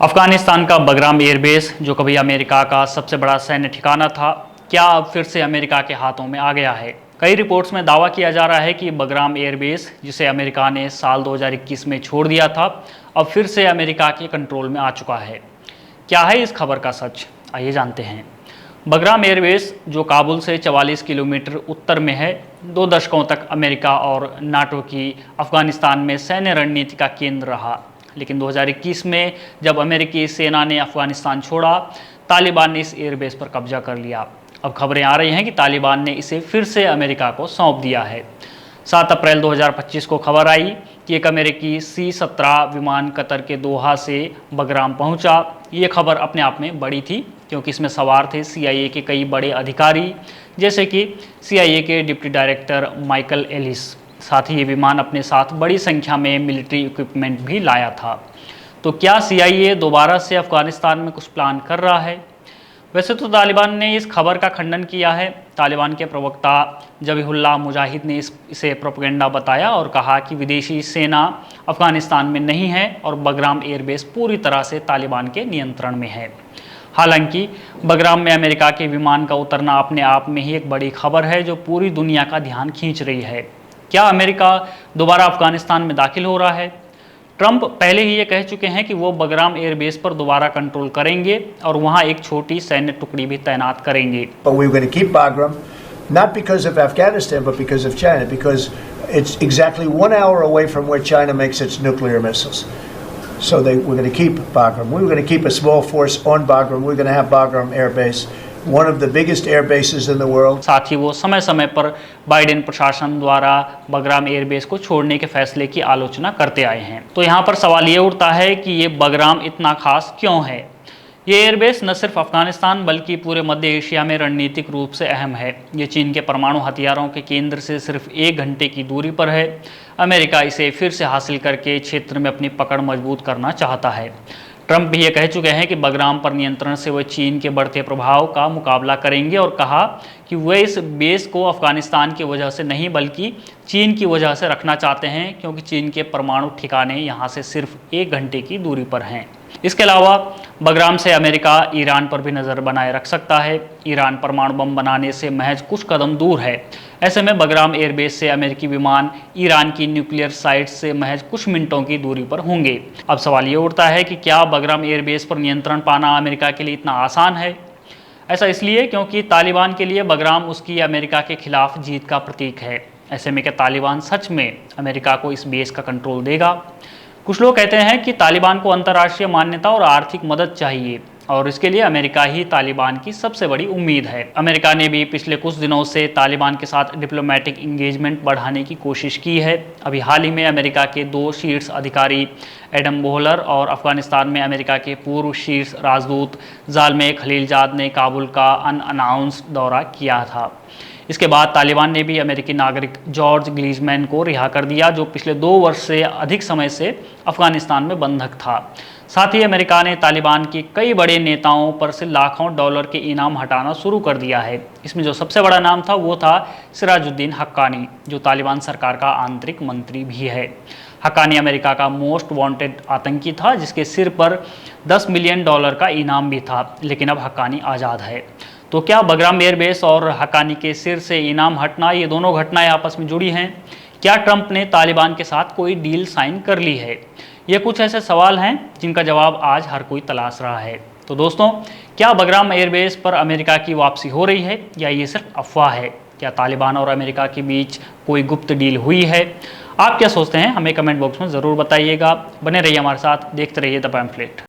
अफगानिस्तान का बगराम एयरबेस जो कभी अमेरिका का सबसे बड़ा सैन्य ठिकाना था, क्या अब फिर से अमेरिका के हाथों में आ गया है। कई रिपोर्ट्स में दावा किया जा रहा है कि बगराम एयरबेस, जिसे अमेरिका ने साल 2021 में छोड़ दिया था, अब फिर से अमेरिका के कंट्रोल में आ चुका है। क्या है इस खबर का सच, आइए जानते हैं। बगराम एयरबेस जो काबुल से 44 किलोमीटर उत्तर में है, 2 दशकों तक अमेरिका और नाटो की अफगानिस्तान में सैन्य रणनीति का केंद्र रहा। लेकिन 2021 में जब अमेरिकी सेना ने अफगानिस्तान छोड़ा, तालिबान ने इस एयरबेस पर कब्जा कर लिया। अब खबरें आ रही हैं कि तालिबान ने इसे फिर से अमेरिका को सौंप दिया है। 7 अप्रैल 2025 को खबर आई कि एक अमेरिकी C-17 विमान कतर के दोहा से बगराम पहुंचा। ये खबर अपने आप में बड़ी थी, क्योंकि इसमें सवार थे CIA के कई बड़े अधिकारी, जैसे कि CIA के डिप्टी डायरेक्टर माइकल एलिस। साथ ही ये विमान अपने साथ बड़ी संख्या में मिलिट्री इक्विपमेंट भी लाया था। तो क्या CIA दोबारा से अफगानिस्तान में कुछ प्लान कर रहा है? वैसे तो तालिबान ने इस खबर का खंडन किया है। तालिबान के प्रवक्ता ज़बीहुल्लाह मुजाहिद ने इसे प्रोपेगेंडा बताया और कहा कि विदेशी सेना अफगानिस्तान में नहीं है और बगराम एयरबेस पूरी तरह से तालिबान के नियंत्रण में है। हालांकि बगराम में अमेरिका के विमान का उतरना अपने आप में ही एक बड़ी खबर है, जो पूरी दुनिया का ध्यान खींच रही है। क्या अमेरिका दोबारा अफगानिस्तान में दाखिल हो रहा है? ट्रंप पहले ही ये कह चुके हैं कि वो बगराम एयरबेस पर दोबारा कंट्रोल करेंगे और वहां एक छोटी सैन्य टुकड़ी भी तैनात करेंगे। But we're going to keep Bagram, not because of Afghanistan, but because of China, because it's exactly 1 hour away from where China makes its nuclear missiles. So we're going to keep Bagram. We're going to keep a small force on Bagram. We're going to have Bagram Air Base, one of the biggest air bases in the world. साथ ही वो समय समय पर Biden प्रशासन द्वारा Bagram airbase को छोड़ने के फैसले की आलोचना करते आए हैं। तो यहाँ पर सवाल ये उठता है कि ये बगराम इतना खास क्यों है। ये एयरबेस न सिर्फ अफगानिस्तान बल्कि पूरे मध्य एशिया में रणनीतिक रूप से अहम है। ये चीन के परमाणु हथियारों के केंद्र से सिर्फ 1 घंटे की दूरी पर है। अमेरिका इसे फिर से हासिल करके क्षेत्र में अपनी पकड़ मजबूत करना चाहता है। ट्रंप भी ये कह चुके हैं कि बगराम पर नियंत्रण से वे चीन के बढ़ते प्रभाव का मुकाबला करेंगे और कहा कि वे इस बेस को अफगानिस्तान की वजह से नहीं बल्कि चीन की वजह से रखना चाहते हैं, क्योंकि चीन के परमाणु ठिकाने यहाँ से सिर्फ 1 घंटे की दूरी पर हैं। इसके अलावा बगराम से अमेरिका ईरान पर भी नज़र बनाए रख सकता है। ईरान परमाणु बम बनाने से महज कुछ कदम दूर है। ऐसे में बगराम एयरबेस से अमेरिकी विमान ईरान की न्यूक्लियर साइट से महज कुछ मिनटों की दूरी पर होंगे। अब सवाल ये उठता है कि क्या बगराम एयरबेस पर नियंत्रण पाना अमेरिका के लिए इतना आसान है? ऐसा इसलिए क्योंकि तालिबान के लिए बगराम उसकी अमेरिका के खिलाफ जीत का प्रतीक है। ऐसे में क्या तालिबान सच में अमेरिका को इस बेस का कंट्रोल देगा? कुछ लोग कहते हैं कि तालिबान को अंतर्राष्ट्रीय मान्यता और आर्थिक मदद चाहिए और इसके लिए अमेरिका ही तालिबान की सबसे बड़ी उम्मीद है। अमेरिका ने भी पिछले कुछ दिनों से तालिबान के साथ डिप्लोमेटिक इंगेजमेंट बढ़ाने की कोशिश की है। अभी हाल ही में अमेरिका के 2 शीर्ष अधिकारी एडम बोहलर और अफगानिस्तान में अमेरिका के पूर्व शीर्ष राजदूत ज़ाल्मे खलीलजाद ने काबुल का अनअनाउंस दौरा किया था। इसके बाद तालिबान ने भी अमेरिकी नागरिक जॉर्ज ग्लीजमैन को रिहा कर दिया, जो पिछले 2 वर्ष से अधिक समय से अफगानिस्तान में बंधक था। साथ ही अमेरिका ने तालिबान के कई बड़े नेताओं पर से लाखों डॉलर के इनाम हटाना शुरू कर दिया है। इसमें जो सबसे बड़ा नाम था वो था सिराजुद्दीन हक्कानी, जो तालिबान सरकार का आंतरिक मंत्री भी है। हक्कानी अमेरिका का मोस्ट वांटेड आतंकी था, जिसके सिर पर $10 मिलियन का इनाम भी था। लेकिन अब हक्कानी आज़ाद है। तो क्या बगराम एयरबेस और हक्कानी के सिर से इनाम हटना, ये दोनों घटनाएं आपस में जुड़ी हैं? क्या ट्रंप ने तालिबान के साथ कोई डील साइन कर ली है? ये कुछ ऐसे सवाल हैं जिनका जवाब आज हर कोई तलाश रहा है। तो दोस्तों, क्या बगराम एयरबेस पर अमेरिका की वापसी हो रही है या ये सिर्फ अफवाह है? क्या तालिबान और अमेरिका के बीच कोई गुप्त डील हुई है? आप क्या सोचते हैं? हमें कमेंट बॉक्स में ज़रूर बताइएगा। बने रहिए हमारे साथ, देखते रहिए द पैम्फलेट।